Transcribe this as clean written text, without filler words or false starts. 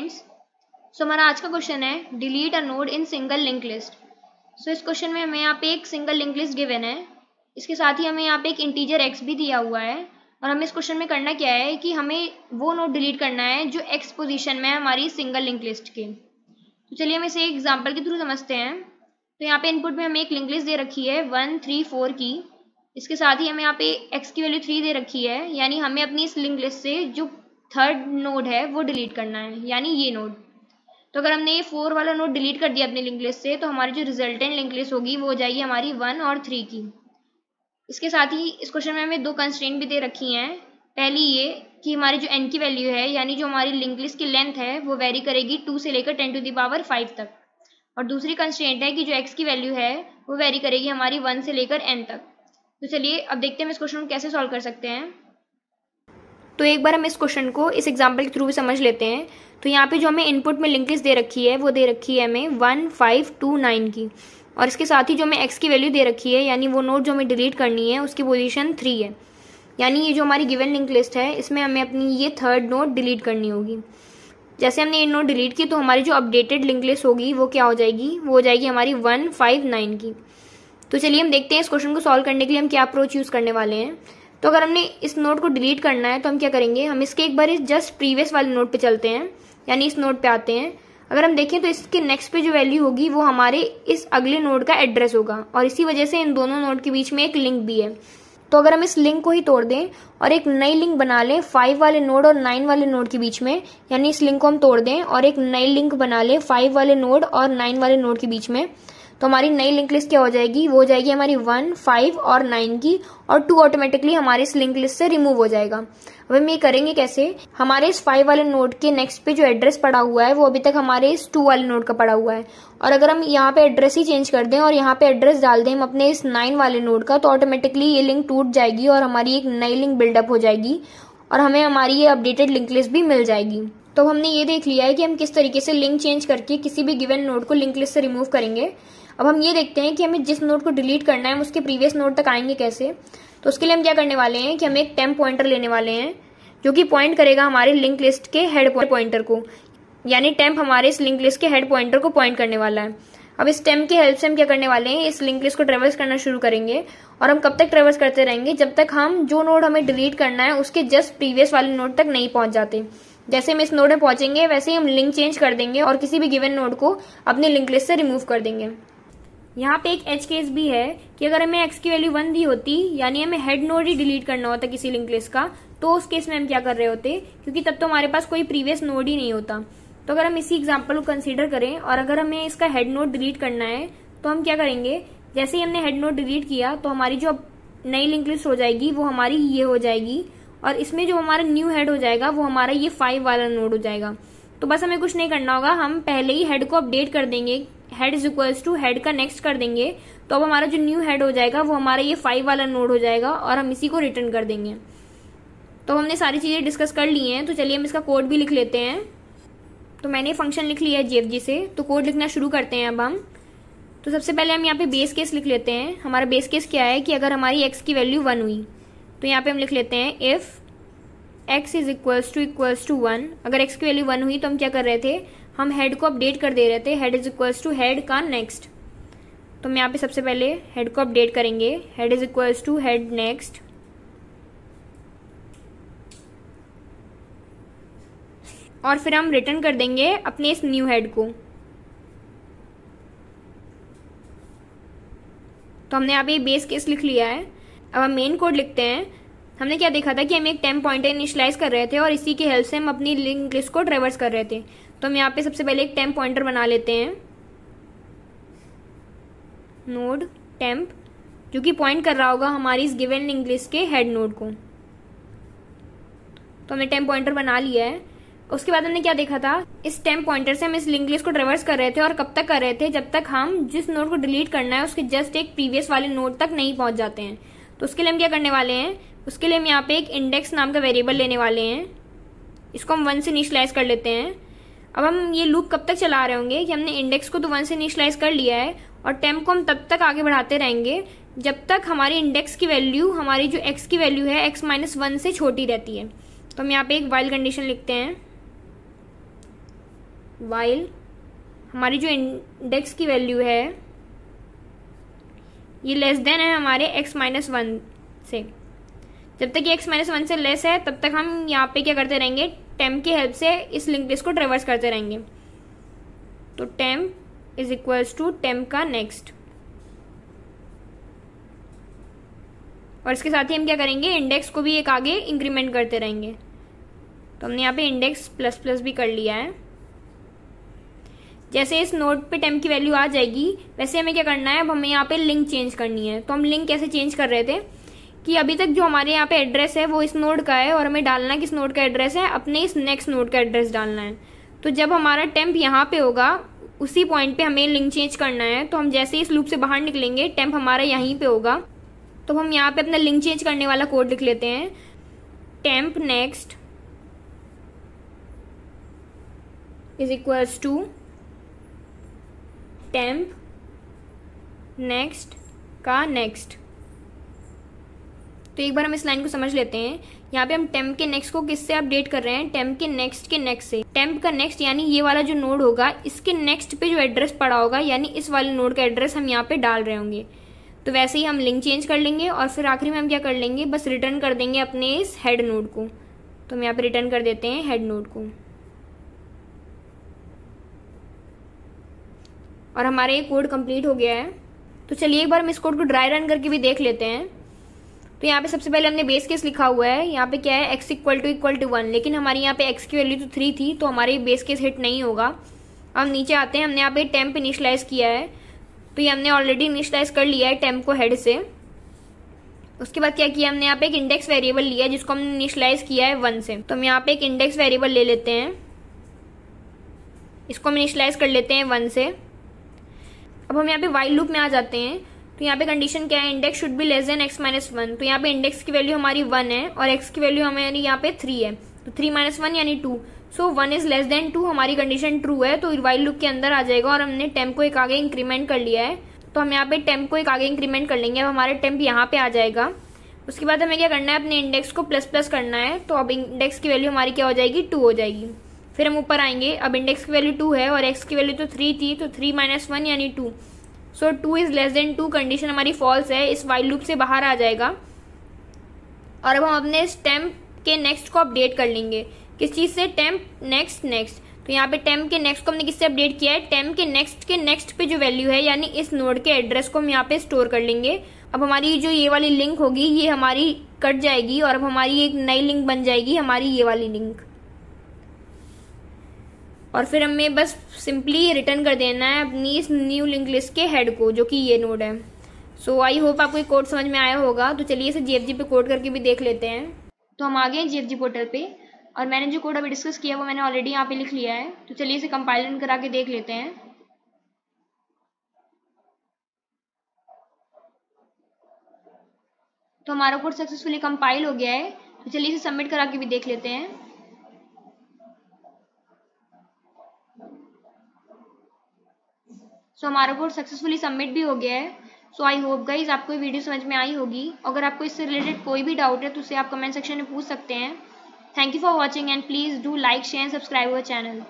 Students, सो हमारा आज का क्वेश्चन है delete a node in single link list. So इस क्वेश्चन में हमें यहाँ पे एक सिंगल लिंक लिस्ट गिवन है, इसके साथ ही हमें यहाँ पे एक इंटीजर x भी दिया हुआ है और हमें इस क्वेश्चन में करना क्या है कि हमें वो नोड डिलीट करना है जो x पोजीशन में है हमारी सिंगल लिंक लिस्ट के। तो चलिए हम इसे एक एग्जाम्पल के थ्रू समझते हैं। तो यहाँ पे इनपुट में हमें एक लिंक लिस्ट दे रखी है 1 3 4 की, इसके साथ ही हमें यहाँ पे x की वैल्यू 3 दे रखी है, यानी हमें अपनी इस लिंक लिस्ट से जो थर्ड नोड है वो डिलीट करना है, यानी ये नोड। तो अगर हमने ये 4 वाला नोड डिलीट कर दिया अपनी लिंक लिस्ट से तो हमारी जो रिजल्टेंट लिंक लिस्ट होगी वो हो जाएगी हमारी 1 और 3 की। इसके साथ ही इस क्वेश्चन में हमें दो कंस्ट्रेंट भी दे रखी हैं। पहली ये कि हमारी जो n की वैल्यू है, यानी जो हमारी लिंक लिस्ट की लेंथ है वो वेरी करेगी 2 से लेकर 10⁵ तक, और दूसरी कंस्ट्रेंट है कि जो x की वैल्यू है वो वेरी करेगी हमारी 1 से लेकर n तक। तो चलिए अब देखते हैं हम इस क्वेश्चन को कैसे सॉल्व कर सकते हैं। तो एक बार हम इस क्वेश्चन को इस एग्जाम्पल के थ्रू भी समझ लेते हैं। तो यहाँ पे जो हमें इनपुट में लिंक लिस्ट दे रखी है वो दे रखी है हमें 1 5 2 9 की, और इसके साथ ही जो हमें x की वैल्यू दे रखी है, यानी वो नोड जो हमें डिलीट करनी है उसकी पोजीशन 3 है। यानी ये जो हमारी गिवन लिंक लिस्ट है इसमें हमें अपनी ये थर्ड नोड डिलीट करनी होगी। जैसे हमने ये नोड डिलीट की तो हमारी जो अपडेटेड लिंक लिस्ट होगी वो क्या हो जाएगी, वो हो जाएगी हमारी 1 5 9 की। तो चलिए हम देखते हैं इस क्वेश्चन को सॉल्व करने के लिए हम क्या अप्रोच यूज करने वाले हैं। तो अगर हमने इस नोड को डिलीट करना है तो हम क्या करेंगे, हम इसके एक बार इस जस्ट प्रीवियस वाले नोड पे चलते हैं, यानी इस नोड पे आते हैं। अगर हम देखें तो इसके नेक्स्ट पे जो वैल्यू होगी वो हमारे इस अगले नोड का एड्रेस होगा, और इसी वजह से इन दोनों नोड के बीच में एक लिंक भी है। तो अगर हम इस लिंक को ही तोड़ दें और एक नई लिंक बना लें 5 वाले नोड और 9 वाले नोड के बीच में, यानी इस लिंक को हम तोड़ दें और एक नई लिंक बना लें 5 वाले नोड और 9 वाले नोड के बीच में, तो हमारी नई लिंक लिस्ट क्या हो जाएगी, वो हो जाएगी हमारी 1 5 और 9 की, और 2 ऑटोमेटिकली हमारे इस लिंक लिस्ट से रिमूव हो जाएगा। अब हम ये करेंगे कैसे, हमारे इस 5 वाले नोड के नेक्स्ट पे जो एड्रेस पड़ा हुआ है वो अभी तक हमारे इस 2 वाले नोड का पड़ा हुआ है, और अगर हम यहाँ पे एड्रेस ही चेंज कर दें और यहाँ पे एड्रेस डाल दें हम अपने इस 9 वाले नोड का, तो ऑटोमेटिकली ये लिंक टूट जाएगी और हमारी एक नई लिंक बिल्डअप हो जाएगी और हमें हमारी ये अपडेटेड लिंक लिस्ट भी मिल जाएगी। तो हमने ये देख लिया है कि हम किस तरीके से लिंक चेंज करके किसी भी गिवन नोड को लिंक लिस्ट से रिमूव करेंगे। अब हम ये देखते हैं कि हमें जिस नोड को डिलीट करना है उसके प्रीवियस नोड तक आएंगे कैसे। तो उसके लिए हम क्या करने वाले हैं कि हम एक टेम्प पॉइंटर लेने वाले हैं जो कि पॉइंट करेगा हमारे लिंक लिस्ट के हेड पॉइंटर को, यानी टेम्प हमारे इस लिंक लिस्ट के हेड पॉइंटर को पॉइंट करने वाला है। अब इस टेम्प की हेल्प से हम क्या करने वाले हैं, इस लिंक लिस्ट को ट्रेवर्स करना शुरू करेंगे, और हम कब तक ट्रेवर्स करते रहेंगे, जब तक हम जो नोड हमें डिलीट करना है उसके जस्ट प्रीवियस वाले नोड तक नहीं पहुंच जाते। जैसे हम इस नोड में पहुंचेंगे वैसे ही हम लिंक चेंज कर देंगे और किसी भी गिवन नोड को अपनी लिंक लिस्ट से रिमूव कर देंगे। यहाँ पे एक एज केस भी है कि अगर हमें x की वैल्यू 1 दी होती, यानी हमें हेड नोड ही डिलीट करना होता किसी लिंक लिस्ट का, तो उस केस में हम क्या कर रहे होते, क्योंकि तब तो हमारे पास कोई प्रीवियस नोड ही नहीं होता। तो अगर हम इसी एग्जांपल को कंसीडर करें और अगर हमें इसका हेड नोड डिलीट करना है तो हम क्या करेंगे, जैसे ही हमने हेड नोड डिलीट किया तो हमारी जो नई लिंक लिस्ट हो जाएगी वो हमारी ये हो जाएगी, और इसमें जो हमारा न्यू हेड हो जाएगा वो हमारा ये 5 वाला नोड हो जाएगा। तो बस हमें कुछ नहीं करना होगा, हम पहले ही हेड को अपडेट कर देंगे, head is equals to head का नेक्स्ट कर देंगे, तो अब हमारा जो न्यू हेड हो जाएगा वो हमारा ये 5 वाला नोड हो जाएगा और हम इसी को रिटर्न कर देंगे। तो हमने सारी चीजें डिस्कस कर ली हैं, तो चलिए हम इसका कोड भी लिख लेते हैं। तो मैंने फंक्शन लिख लिया है GFG से, तो कोड लिखना शुरू करते हैं अब हम। तो सबसे पहले हम यहाँ पे बेस केस लिख लेते हैं। हमारा बेस केस क्या है कि अगर हमारी x की वैल्यू 1 हुई तो यहाँ पे हम लिख लेते हैं if x is equals to 1। अगर x की वैल्यू 1 हुई तो हम क्या कर रहे थे, हम हेड को अपडेट कर दे रहे थे, head is equals to head का नेक्स्ट। तो हम यहाँ पे सबसे पहले हेड को अपडेट करेंगे, head is equals to head next, और फिर हम रिटर्न कर देंगे अपने इस न्यू हेड को। तो हमने यहाँ पे बेस केस लिख लिया है। अब हम मेन कोड लिखते हैं। हमने क्या देखा था कि हम एक टेम्प पॉइंटर इनिशियलाइज कर रहे थे और इसी की हेल्प से हम अपनी लिंक लिस्ट को ट्रेवर्स कर रहे थे। तो हम यहाँ पे सबसे पहले एक टेम्प पॉइंटर बना लेते हैं, नोड टेम्प, जो कि पॉइंट कर रहा होगा हमारी इस गिवन लिंक लिस्ट के हेड नोड को। तो हमने टेम्प पॉइंटर बना लिया है। उसके बाद हमने क्या देखा था, इस टेम्प पॉइंटर से हम इस लिंक लिस्ट को ट्रेवर्स कर रहे थे, और कब तक कर रहे थे, जब तक हम जिस नोड को डिलीट करना है उसके जस्ट एक प्रीवियस वाले नोड तक नहीं पहुंच जाते हैं। तो उसके लिए हम क्या करने वाले हैं, उसके लिए हम यहाँ पे एक इंडेक्स नाम का वेरिएबल लेने वाले हैं, इसको हम 1 से इनिशियलाइज कर लेते हैं। अब हम ये लूप कब तक चला रहे होंगे कि हमने इंडेक्स को तो 1 से इनिशियलाइज कर लिया है, और टेम्प को हम तब तक आगे बढ़ाते रहेंगे जब तक हमारी इंडेक्स की वैल्यू, हमारी जो x की वैल्यू है x-1 से छोटी रहती है। तो हम यहाँ पे एक वाइल कंडीशन लिखते हैं, वाइल हमारी जो इंडेक्स की वैल्यू है ये लेस देन है हमारे x-1 से। जब तक ये x-1 से लेस है तब तक हम यहाँ पे क्या करते रहेंगे, टेम्प की हेल्प से इस लिंक लिस्ट को ट्रेवर्स करते रहेंगे। तो temp is equals to temp का नेक्स्ट, और इसके साथ ही हम क्या करेंगे, इंडेक्स को भी एक आगे इंक्रीमेंट करते रहेंगे। तो हमने यहाँ पे इंडेक्स प्लस प्लस भी कर लिया है। जैसे इस नोड पे टेम्प की वैल्यू आ जाएगी वैसे हमें क्या करना है, अब हमें यहाँ पे लिंक चेंज करनी है। तो हम लिंक कैसे चेंज कर रहे थे कि अभी तक जो हमारे यहाँ पे एड्रेस है वो इस नोड का है और हमें डालना किस नोड का एड्रेस है, अपने इस नेक्स्ट नोड का एड्रेस डालना है। तो जब हमारा टेम्प यहाँ पे होगा उसी पॉइंट पे हमें लिंक चेंज करना है। तो हम जैसे इस लूप से बाहर निकलेंगे टेम्प हमारा यहीं पे होगा, तो हम यहाँ पे अपना लिंक चेंज करने वाला कोड लिख लेते हैं। Temp next is equals to temp next का नेक्स्ट। तो एक बार हम इस लाइन को समझ लेते हैं। यहाँ पे हम टेम्प के नेक्स्ट को किससे अपडेट कर रहे हैं, टेम्प के नेक्स्ट से। टेम्प का नेक्स्ट यानी ये वाला जो नोड होगा इसके नेक्स्ट पे जो एड्रेस पड़ा होगा यानी इस वाले नोड का एड्रेस हम यहाँ पे डाल रहे होंगे। तो वैसे ही हम लिंक चेंज कर लेंगे और फिर आखिरी में हम क्या कर लेंगे, बस रिटर्न कर देंगे अपने इस हेड नोड को। तो हम यहाँ पे रिटर्न कर देते हैं हेड नोड को, और हमारा ये कोड कंप्लीट हो गया है। तो चलिए एक बार हम इस कोड को ड्राई रन करके भी देख लेते हैं। तो यहाँ पे सबसे पहले हमने बेस केस लिखा हुआ है, यहाँ पे क्या है x = 1, लेकिन हमारी यहाँ पे x की वैल्यू तो 3 थी तो हमारे बेस केस हिट नहीं होगा। अब हम नीचे आते हैं, हमने यहाँ पे टेम्प इनिशियलाइज किया है, तो ये हमने ऑलरेडी इनिशियलाइज कर लिया है टेम्प को हेड से। उसके बाद क्या किया, हमने यहाँ पे एक इंडेक्स वेरिएबल लिया है जिसको हमने इनिशियलाइज किया है 1 से। तो हम यहाँ पे एक इंडेक्स वेरिएबल ले लेते हैं, इसको हम इनिशियलाइज कर लेते हैं 1 से। अब हम यहाँ पे वाइल लूप में आ जाते हैं। तो यहाँ पे कंडीशन क्या है, index should be less than x-1। तो यहाँ पे इंडेक्स की वैल्यू हमारी 1 है और x की वैल्यू हमारी यहाँ पे 3 है, तो 3 - 1 यानी 2। सो 1 इज लेस देन 2, हमारी कंडीशन ट्रू है तो वाइल लूप के अंदर आ जाएगा। और हमने टेम्प को एक आगे इंक्रीमेंट कर लिया है, तो हम यहाँ पे टेम्प को एक आगे इंक्रीमेंट कर लेंगे। अब हमारे टेम्प यहाँ पे आ जाएगा। उसके बाद हमें क्या करना है, अपने इंडेक्स को प्लस प्लस करना है। तो अब इंडेक्स की वैल्यू हमारी क्या हो जाएगी, 2 हो जाएगी। फिर हम ऊपर आएंगे, अब इंडेक्स की वैल्यू 2 है और x की वैल्यू तो 3 थी, तो 3 - 1 यानी 2। सो 2 इज लेस देन 2, कंडीशन हमारी फॉल्स है, इस वाइल लूप से बाहर आ जाएगा। और अब हम अपने इस टेम्प के नेक्स्ट को अपडेट कर लेंगे, किस चीज से, टेम्प नेक्स्ट। तो यहाँ पे टेम्प के नेक्स्ट को हमने किससे अपडेट किया है, टेम्प के नेक्स्ट पे जो वैल्यू है यानी इस नोड के एड्रेस को हम यहाँ पे स्टोर कर लेंगे। अब हमारी जो ये वाली लिंक होगी ये हमारी कट जाएगी और अब हमारी एक नई लिंक बन जाएगी, हमारी ये वाली लिंक। और फिर हमें बस सिंपली रिटर्न कर देना है अपनी इस न्यू लिंक लिस्ट के हेड को, जो कि ये नोड है। सो आई होप आपको ये कोड समझ में आया होगा। तो चलिए इसे GFG पे कोड करके भी देख लेते हैं। तो हम आ गए GFG पोर्टल पे और मैंने जो कोड अभी डिस्कस किया वो मैंने ऑलरेडी यहाँ पे लिख लिया है। तो चलिए इसे कंपाइल करा के देख लेते हैं। तो हमारा कोड सक्सेसफुली कंपाइल हो गया है। तो चलिए इसे सबमिट करा के भी देख लेते हैं। सो हमारा कोड सक्सेसफुली सबमिट भी हो गया है। सो आई होप गाइज आपको ये वीडियो समझ में आई होगी। अगर आपको इससे रिलेटेड कोई भी डाउट है तो उसे आप कमेंट सेक्शन में पूछ सकते हैं। Thank you for watching and please do like, share and subscribe our channel.